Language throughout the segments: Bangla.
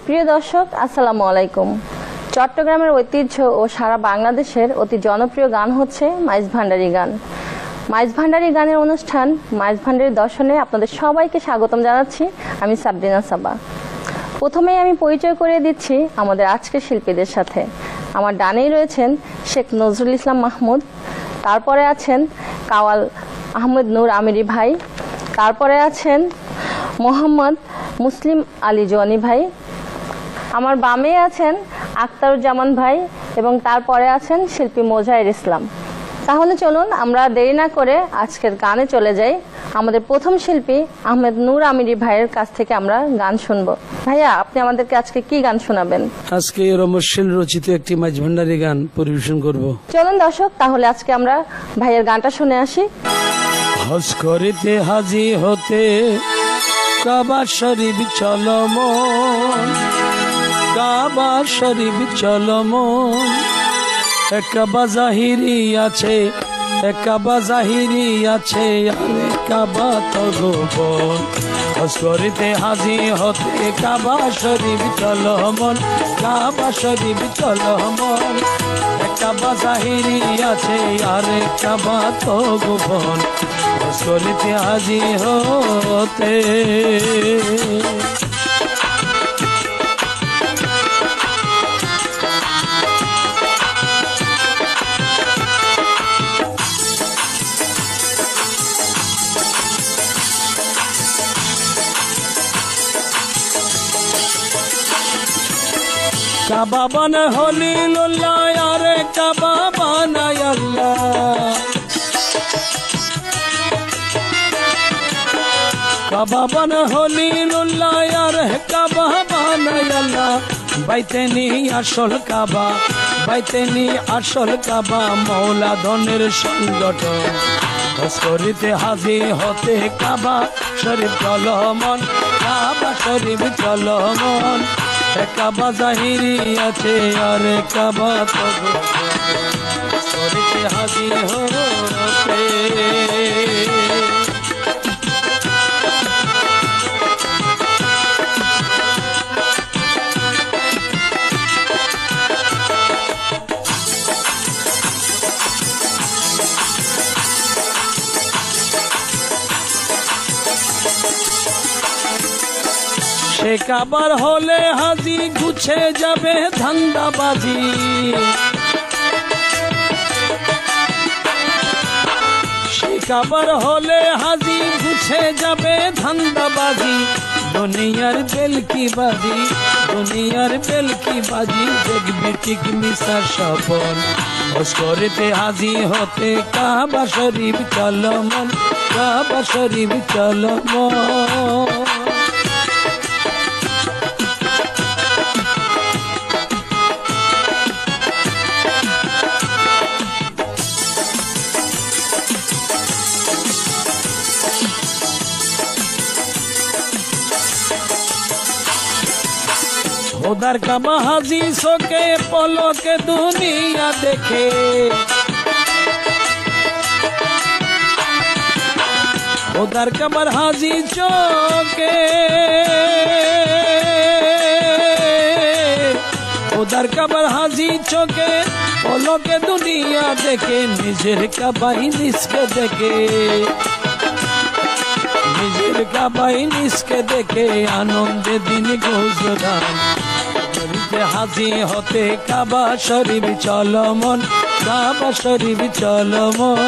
প্রিয় দর্শক, আসসালামু আলাইকুম। চট্টগ্রামের ঐতিহ্য ও সারা বাংলাদেশের অতি জনপ্রিয় গান হচ্ছে মাইজ ভান্ডারি গান। মাইজ ভান্ডারি গানের অনুষ্ঠান মাইজ ভান্ডারি দর্শনে আপনাদের সবাইকে স্বাগতম জানাচ্ছি। আমি সাবরিনা সাবা। প্রথমেই আমি পরিচয় করিয়ে দিচ্ছি আমাদের আজকের শিল্পীদের সাথে। আমার ডানেই রয়েছেন শেখ নজরুল ইসলাম মাহমুদ, তারপরে আছেন কাওয়াল আহমেদ নূর আমিরি ভাই, তারপরে আছেন মোহাম্মদ মুসলিম আলী জনি ভাই, আমার বামে আছেন আখতারুজ্জামান ভাই এবং তারপরে আছেন শিল্পী মোজাহির ইসলাম। তাহলে চলুন আমরা দেরি না করে আজকের গানে চলে যাই। আমাদের প্রথম শিল্পী আহমেদ নূর আমিরি ভাইয়ের কাছ থেকে আমরা গান শুনবো। ভাইয়া, আপনি আমাদেরকে আজকে কি গান শোনাবেন? আজকে রমেশশীল রচিত একটি মাইজ ভান্ডারি গান পরিবেশন করব। চলুন দর্শক, তাহলে আজকে আমরা ভাইয়ের গানটা শুনে আসি। হজ করিতে হাজি হতে কাবা শরীফ চলমন, কাবা শরীফ চলমন, কাবা জাহিরি আছে, কাবা জাহিরি আছে, আরে কাবা তো গোপন। হজ করিতে হাজি হতে কাবা শরীফ চলমন, কাবা শরীফ চলমন, কাবা জাহিরি আছে, আরে কাবা তো গোপন। হজ করিতে হাজি হতে কাবা বানা হলিলুল্লাহ, আরে কাবা বানাই আল্লাহ, কাবা বানা হলিলুল্লাহ, আরে কাবা বানাই আল্লাহ। বাইতেনি আসল কাবা, বাইতেনি আসল কাবা, মৌলা ধনের সংগঠন। হজ করিতে হাজি হতে কাবা শরীফ চলমন, কাবা শরীফ চলমন, কাবা জাহিরি আছে, আরে কাবা তো করিতে হাজি হতে। সে কাবার হলে হাজি গুছে যাবে ধান্দাবাজি, সে কাবার হলে হাজি গুছে যাবে ধান্দাবাজি। দুনিয়ার বেলকি বাজি, দুনিয়ার বেলকি বাজি, দেখবি ঠিক মিশার স্বপন। হজ করিতে হাজি হতে কাবা শরীফ চলমন, কাবা শরীফ চলমন। খোদার কাবা হাজি চোখে পলকে দুনিয়া দেখে, খোদার কাবার হাজি চোখে, খোদার কাবার হাজি চোখে পলকে দুনিয়া দেখে, নিজের কাবাই নিজকে দেখে, নিজের কাবাই নিজকে দেখে, আনন্দে দিন গুজরান। হাজি হতে কাবা শরীফ চলমন, কাবা শরীফ চলমন।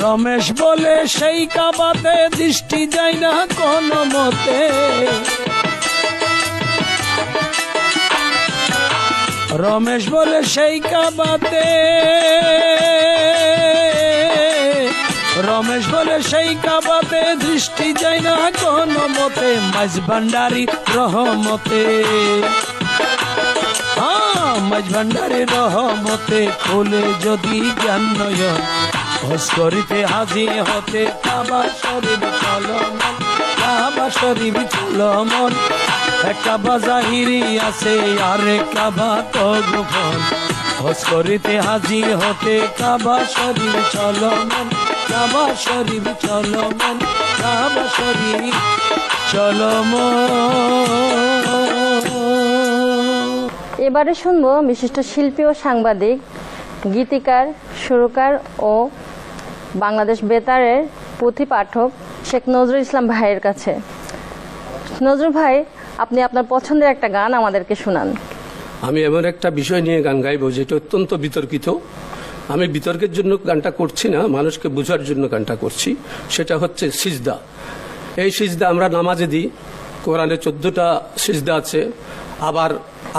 রমেশ বলে সেই কাবাতে দৃষ্টি যায় না কোনো মতে, রমেশ বলে সেই কাবাতে, রমেশ বলে সেই কাবাতে দৃষ্টি যায় না কোনো মতে, মাঝ ভান্ডারি রহমতে, মাঝ ভান্ডারি রহমতে খুলে যদি জ্ঞান নয়ন, হজ করিতে হাজি হতে কাবা শরীফ চলমন, কাবা শরীফ চলমন, কাবা জাহিরি আছে আরে কাবা তো গোপন, হজ করিতে হাজি হতে কাবা শরীফ চলমন, কাবা শরীফ চলমন, কাবা শরীফ চলমন। এবারে শুনবো বিশিষ্ট শিল্পী ও সাংবাদিক, গীতিকার, সুরকার ও বাংলাদেশ বেতারের পুঁথি পাঠক শেখ নজরুল ইসলাম ভাইয়ের কাছে। নজরুল ভাই, আপনি আপনার পছন্দের একটা গান আমাদেরকে শোনান। আমি এমন একটা বিষয় নিয়ে গান গাইবো যেটা অত্যন্ত বিতর্কিত। আমি বিতর্কের জন্য গানটা করছি না, মানুষকে বোঝার জন্য গানটা করছি। সেটা হচ্ছে সিজদা। এই সিজদা আমরা নামাজে দিই, কোরআনে 14টা সিজদা আছে। আবার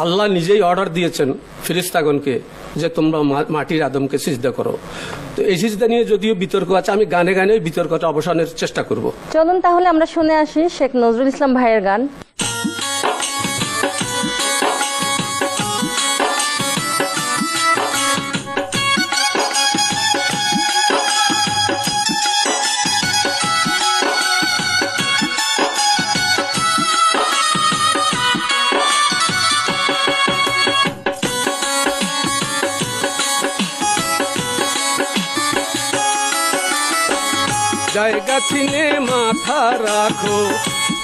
আল্লাহ নিজেই অর্ডার দিয়েছেন ফেরেশতাগণকে যে তোমরা মাটির আদমকে সিজদা করো। তো এই সিজদা নিয়ে যদিও বিতর্ক আছে, আমি গানে গানে বিতর্কটা অবসানের চেষ্টা করব। চলুন তাহলে আমরা শুনে আসি শেখ নজরুল ইসলাম ভাইয়ের গান। জায়গা চিনে মাথা রাখো,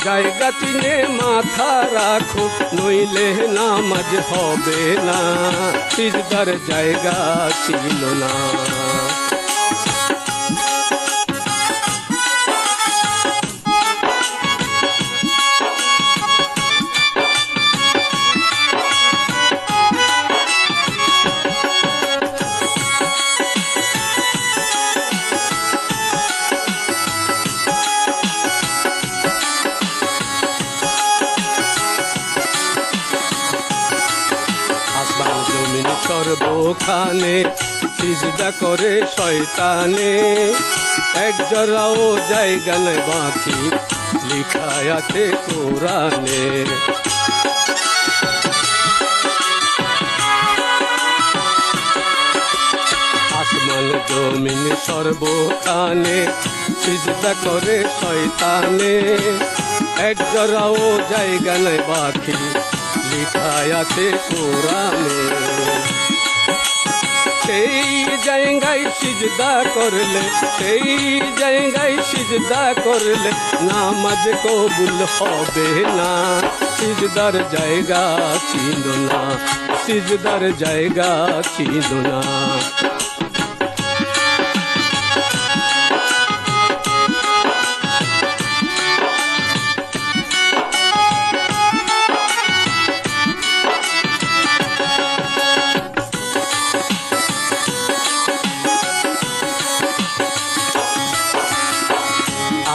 জায়গা চিনে মাথা রাখো, নইলে নামাজ হবে না, সিজদার জায়গা ছিল না। সর্বখানে সিজদা করে শয়তানে, এক জরাও জায়গা নাই বাকি, লিখা আছে কোরআনে। আসমান জমিন সর্বখানে সিজদা করে শয়তানে, এক জরাও জায়গা নাই বাকি, লিখা আছে কোরআনে। সেই জায়গায় সিজদা করলে, সেই জায়গায় সিজদা করলে নামাজ কবুল হবে না, সিজদার জায়গা ছিল না, সিজদার জায়গা ছিল না।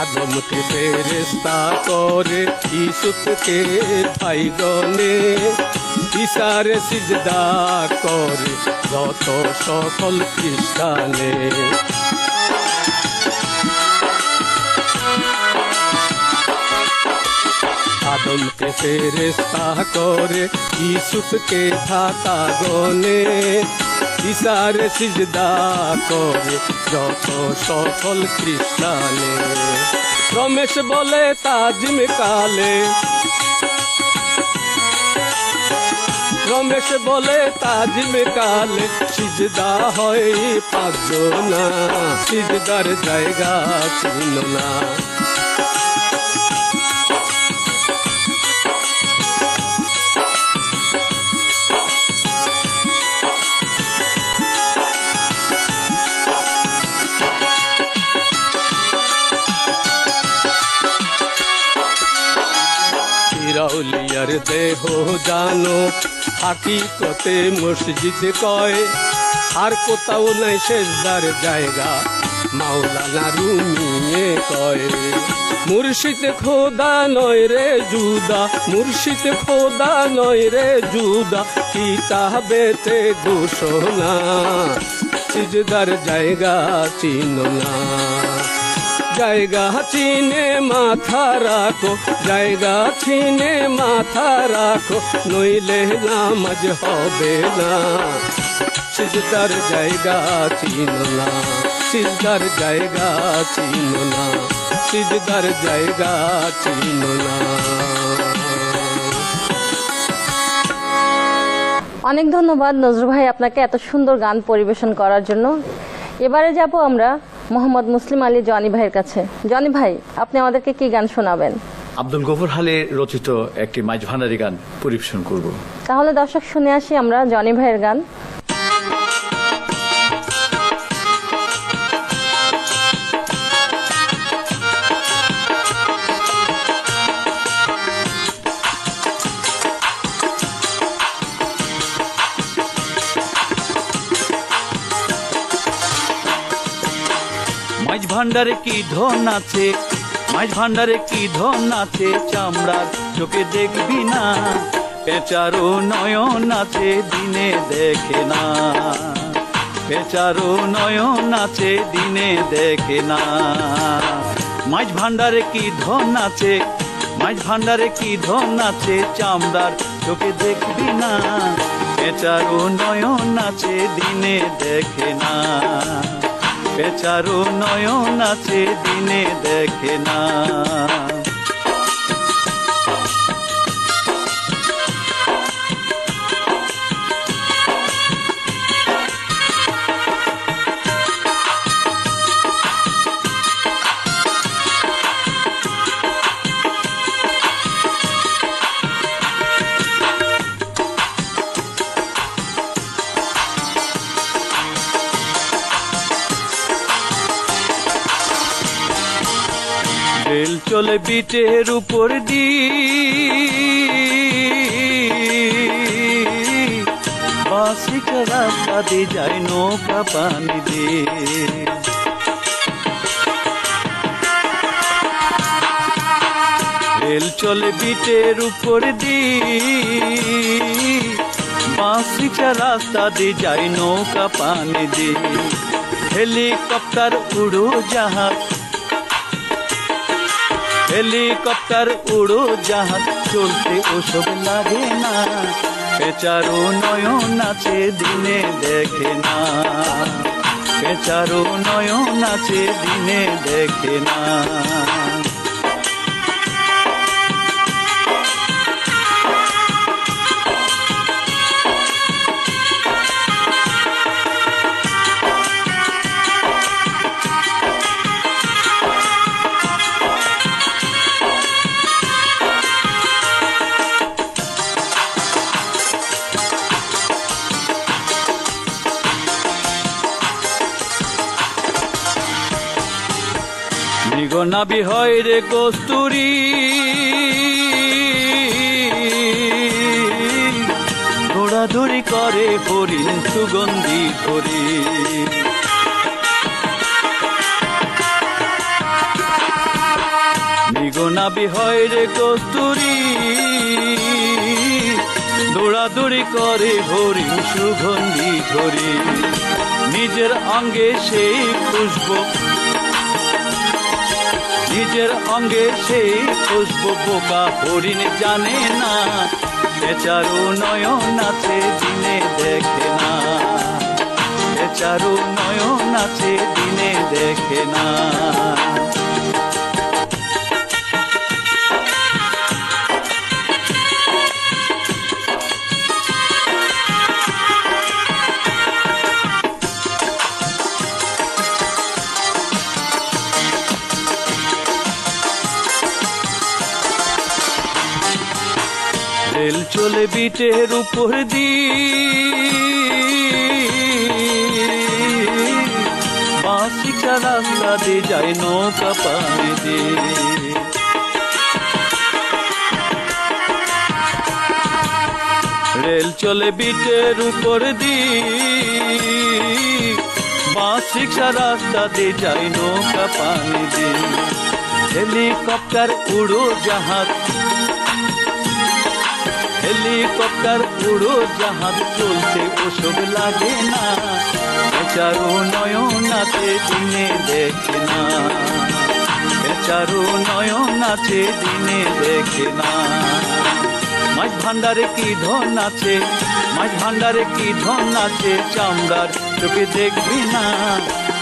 আদমকে ফেরেশতা করে ইউসুফকে ভাইগণে, ঈসারে সিজদা করে যত সকল খ্রিস্টানে। আদমকে ফেরেশতা করে ইউসুফকে ভাতা গনে, ঈসারে সিজদা করে যত সকল খ্রিস্টানে। রমেশ বলে তাজিম কালে, রমেশ বলে তাজিম কালে, সিজদা হয় পাঁচজনা, সিজদার জায়গা ছিল না। আউলিয়ার দেহ জানো, হাকিকতে মসজিদ কয়, আর কোথাও নাই সেজদার জায়গা, মাওলানা রুমিয়ে কয় মুর্শিদ খোদা নয় রে জুদা, মুর্শিদ খোদা নয় রে জুদা, কিতাবেতে ঘোষণা সিজদার জায়গা চিনো না। জায়গা চিনে মাথা রাখো, জায়গা চিনে মাথা রাখো, নইলে নামাজ হবে না। সিজদার জায়গা চিনো না, সিজদার জায়গা চিনো না, সিজদার জায়গা চিনো না। অনেক ধন্যবাদ নজরুল ভাই আপনাকে এত সুন্দর গান পরিবেশন করার জন্য। এবারে যাব আমরা মোহাম্মদ মুসলিম আলী জনি ভাইয়ের কাছে। জনি ভাই, আপনি আমাদেরকে কি গান শোনাবেন? আব্দুল গফুর হালের রচিত একটি মাইজ ভান্ডারী গান পরিবেশন করব। তাহলে দর্শক শুনে আসি আমরা জনি ভাইয়ের গান। মাইজ ভান্ডারে কি ধন আছে, মাইজ ভান্ডারে কি ধন আছে, চামড়ার চোখে দেখবি না, পেঁচারো নয়ন আছে দিনে দেখে না, পেঁচারো নয়ন আছে দিনে দেখে না। মাইজ ভান্ডারে কি ধন আছে, মাইজ ভান্ডারে কি ধন আছে, চামড়ার চোখে দেখবি না, পেঁচারো নয়ন আছে দিনে দেখে না, পেঁচারো নয়ন আছে দিনে দেখে না। রেল চলে বিটের উপর বাসিকা রাস্তা দিয়ে যায় নৌকা পানি দিয়ে। রেল চলে বিটের উপর বাসিকা রাস্তা দিয়ে যায় নৌকা পানি দিয়ে। হেলিকপ্টার উড়ো জাহাজ, হেলিকপ্টার উড়ো জাহাজ চলতে ওসব লাগে না, পেঁচারো নয়ন আছে দিনে দেখে না, পেঁচারো নয়ন আছে দিনে দেখে না। নিগনাবি হয় রে কস্তুরী, দৌড়াদৌড়ি করে হরিণ সুগন্ধি ধরি। নিগনাবি হয় রে কস্তুরী, দৌড়াদৌড়ি করে হরিণ সুগন্ধি ধরি। নিজের অঙ্গে সেই খুশবু, নিজের অঙ্গে সেই খুশবু বোকা হরিণ জানে না, পেঁচারো নয়ন আছে দিনে দেখে না, পেঁচারো নয়ন আছে দিনে দেখে না। রেল চলে বিটের উপর বাসিকা রাস্তা দিয়ে যায় নৌকা পানি দিয়ে। রেল চলে বিটের উপর বাস রিক্সা রাস্তা দিয়ে যাই নৌকা পানি দিয়ে হেলিকপ্টার উড়ো জাহাজ হেলিকপ্টার উড়ো জাহাজ চলতে ওসব লাগে না বেচারো নয়নাতে দিনে দেখে না বেচারো নয়নাতে দিনে দেখে না মাছ ভান্ডারে কি ধন আছে মাছ ভান্ডারে কি ধন আছে চামড়ার চোখে দেখবি না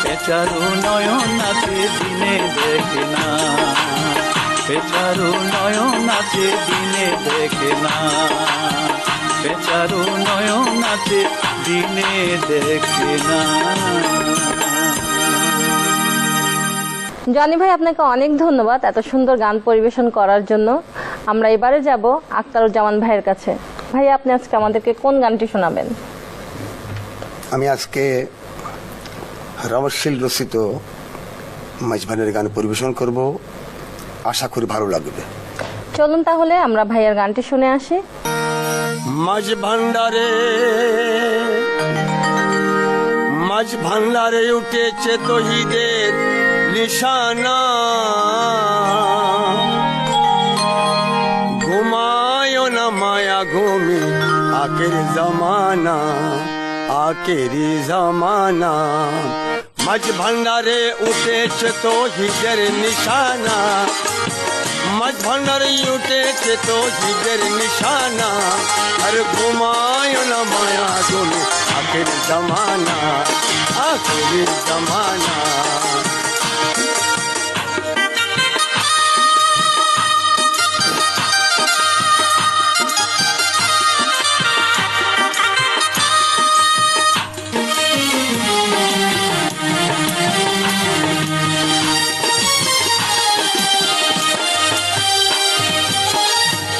বেচারো নয়নাতে দিনে দেখে না বেচারো নয়নাতে দিনে দেখে না বেচারো নয়নাতে দিনে দেখে না। জনি ভাই, আপনাকে অনেক ধন্যবাদ এত সুন্দর গান পরিবেশন করার জন্য। আমরা এবারে যাব আখতারুজ্জামান ভাইয়ের কাছে। ভাই, আপনি আজকে আমাদেরকে কোন গানটি শোনাবেন? আমি আজকে রমশীল রচিত মাইজ ভান্ডারের গান পরিবেশন করব, আশা করি ভালো লাগবে। চলুন তাহলে আমরা ভাইয়ের গানটি শুনে আসি। মাঝ ভান্ডারে উঠেছে তহিদের নিশানা, ঘুমায় না মায়া ঘুমি আখের জমানা আখেরি জমানা। মাঝ ভান্ডারে উঠেছে তহিদের নিশানা, মাঝ ভান্ডারে উঠেছে তহিদের নিশানা, আর ঘুমায় না মায়া ঘুমি আখের জমানা আখেরি জমানা।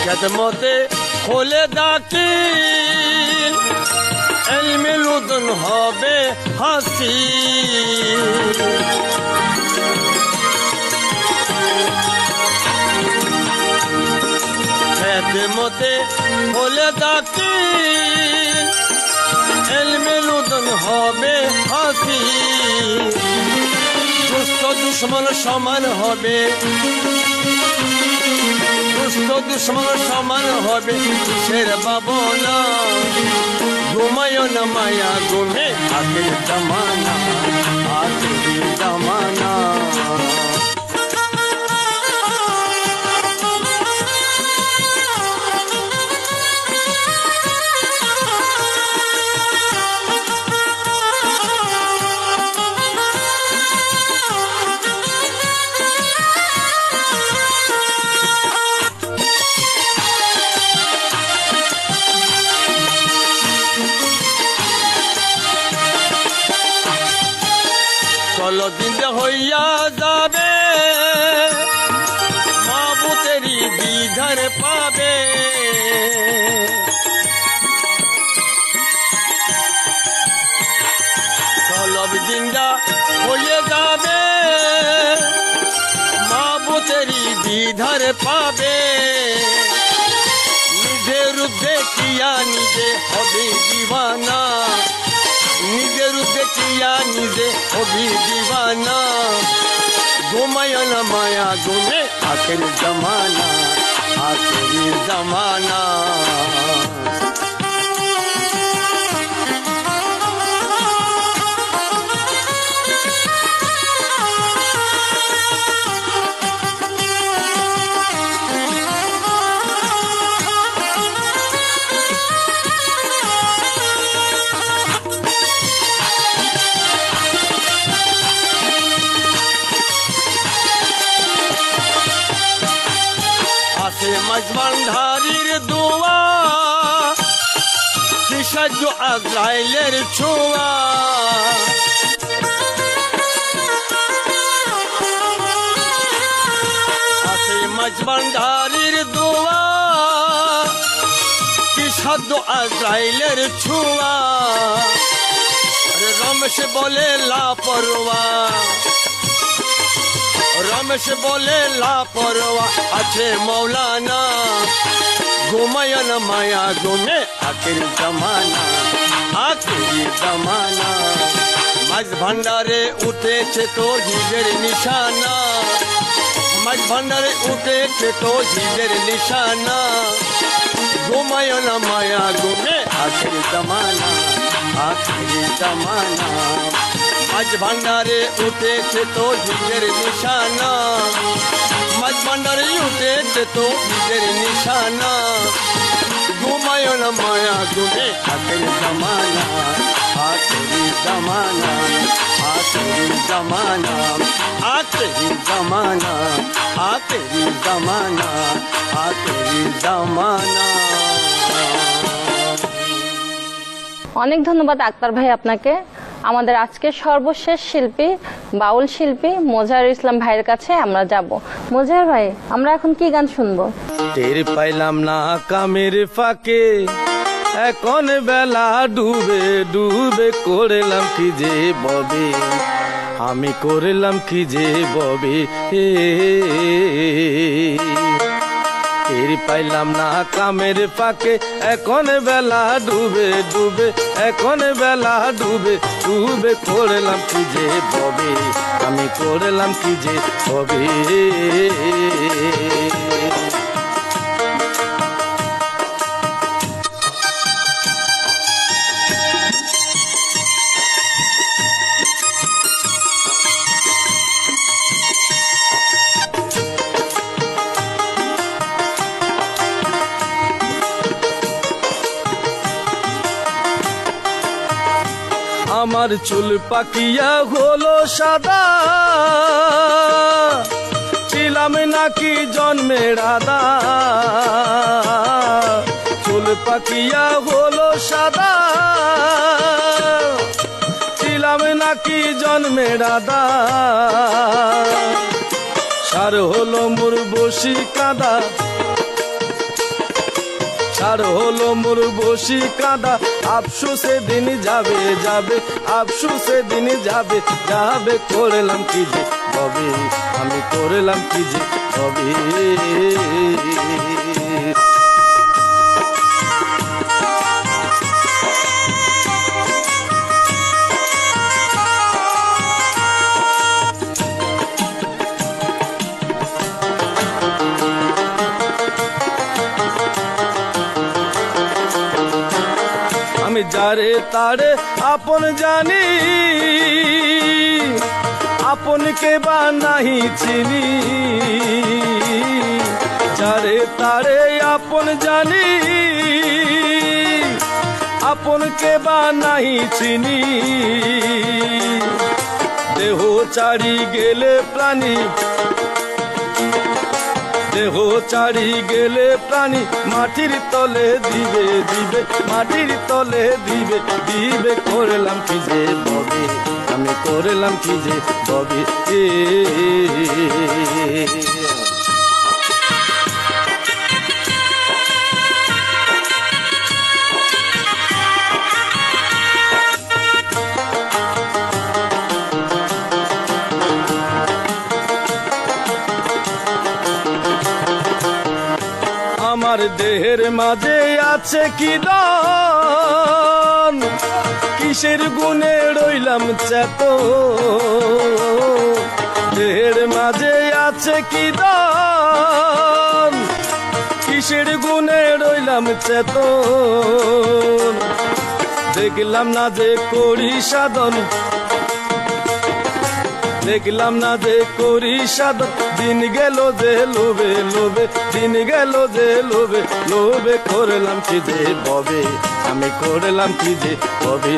খেদমতে খোলে দাখিল এলমে লুদন হবে হাসি, খেদমতে খোলে দাখিল এলমে লুদন হবে হাসি, দুষ্ট দুশ্মন সমান হবে দুষ্ট দুশ্মন সমান হবে কিসের বাবনা, ঘুমায় না মায়া ঘুমে আখের জমানা আখেরি জমানা। দিন হইয়া যাবে মাবুতেরি বিধার পাবে, সলব দিনটা হয়ে যাবে মাবুতেরি বিধার পাবে, নিজের দেখিয়া নিজে হবে দিওয়ানা, নিজের দেখিয়া নিজে হবি দিওয়ানা, ঘুমায় না মায়া ঘুমে আখের জমানা আখেরি জমানা। মাঝ ভান্ডারির দোয়া কি সাহায্য আজরাইলের ছোঁয়া, আছে মাঝ ভান্ডারির দোয়া কি সাহায্য আজরাইলের ছোঁয়া, রমেশ বলে লাপরোয়া রমেশ বলে লাপরোয়া আছে মৌলানা, ঘুমায় না মায়া ঘুমে আখের জমানা আখেরি জমানা। মাঝ ভান্ডারে উঠেছে তো হিজের নিশানা, মাঝ ভান্ডারে উঠেছে তো হিজের নিশানা। ঘুমায় না মায়া ঘুমে আখের জমানা, আখের জমানা। মাঝ ভান্ডারে উঠেছে তো হিজের নিশানা, মাঝ ভান্ডারে উঠেছে তো হিজের নিশানা। ঘুমায় না মায়া ঘুমে আখের জমানা, আখের জমানা, আখের জমানা, আখের জমানা, আখের জমানা, আখের জমানা। অনেক ধন্যবাদ আক্তার ভাই আপনাকে। আমাদের আজকের সর্বশেষ শিল্পী বাউল শিল্পী মোজাহির ইসলাম ভাইয়ের কাছে আমরা যাব। মোজাহির ভাই, আমরা এখন কি গান শুনবো? টের পাইলাম না কামের ফাঁকে, এখন বেলা ডুবে ডুবে, করলাম কি যে ববে, আমি করলাম কি যে ববে। টের পাইলাম না কামের ফাঁকে, এখন বেলা ডুবে ডুবে, এখন বেলা ডুবে ডুবে, করলাম কি যে ববে, আমি করলাম কি যে ববে। আমার চুল পাকিয়া হলো সাদা, ছিলাম নাকি জন্মের আদা। চুল পাকিয়া হলো সাদা, ছিলাম নাকি জন্মের আদা। সার হলো মোর বসি কাদা, সার হলো মোর বসি কাদা। আফসোসে দিন যাবে যাবে, আফসোসে দিন যাবে যাবে, করলাম কি যে ববে, আমি করলাম কি যে ববে। আমি যারে তারে আপন জানি, আপনকে বা নাহি চিনি। যারে তারে আপন জানি, আপনকে বা নাহি চিনি। দেহ চারি গেলে প্রাণী, দেহ চারি গেলে প্রাণী, মাটির তলে দিবে দিবে, মাটির তলে দিবে দিবে, করলাম কি যে ববে, আমি করলাম কি যে ববে। আমার দেহের মাঝে আছে কি দান, কিসের গুণে রইলাম চেত। দেহের মাঝে আছে কি দান, কিসের গুণে রইলাম চেত। দেখলাম না যে করি সাধন, দেখলাম না যে করি সাধন। দিন গেল যে লোভে লোভে, দিন গেল যে লোভে লোভে, করলাম কি যে ববে, আমি করলাম কি যে ববে।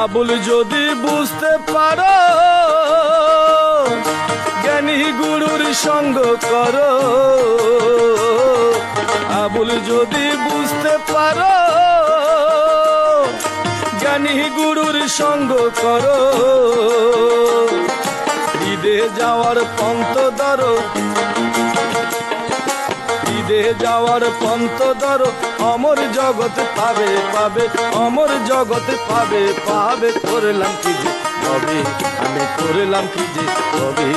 আবুল যদি বুঝতে পারো, জ্ঞানী গুরুর সঙ্গ করো। আবুল যদি বুঝতে পারো, জ্ঞানী গুরুর সঙ্গ করো, ঈদে যাওয়ার পন্থ ধরো, ঈদে যাওয়ার পন্থ ধরো, অমর জগৎ পাবে পাবে, অমর জগৎ পাবে পাবে। করলাম কি যে তবে, আমি করলাম কি যে তবে,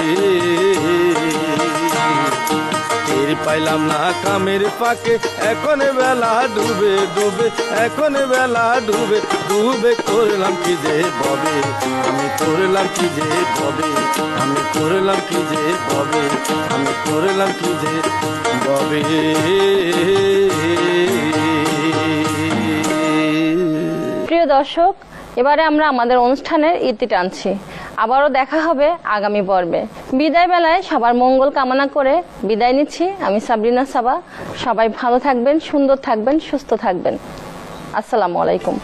টের পাইলাম না কামের ফাঁকে, এখন বেলা ডুবে ডুবে, এখন বেলা ডুবে ডুবে। করলাম কি যে ববে, আমি করলাম কি যে ববে, আমি করলাম কি যে ববে, আমি করলাম কি যে ববে। প্রিয় দর্শক, এবারে আমরা আমাদের অনুষ্ঠানের ইতি টানছি। আবারও দেখা হবে আগামী পর্বে। বিদায় বেলায় সবার মঙ্গল কামনা করে বিদায় নিচ্ছি আমি সাবরিনা সাবা। সবাই ভালো থাকবেন, সুন্দর থাকবেন, সুস্থ থাকবেন। আসসালামু আলাইকুম।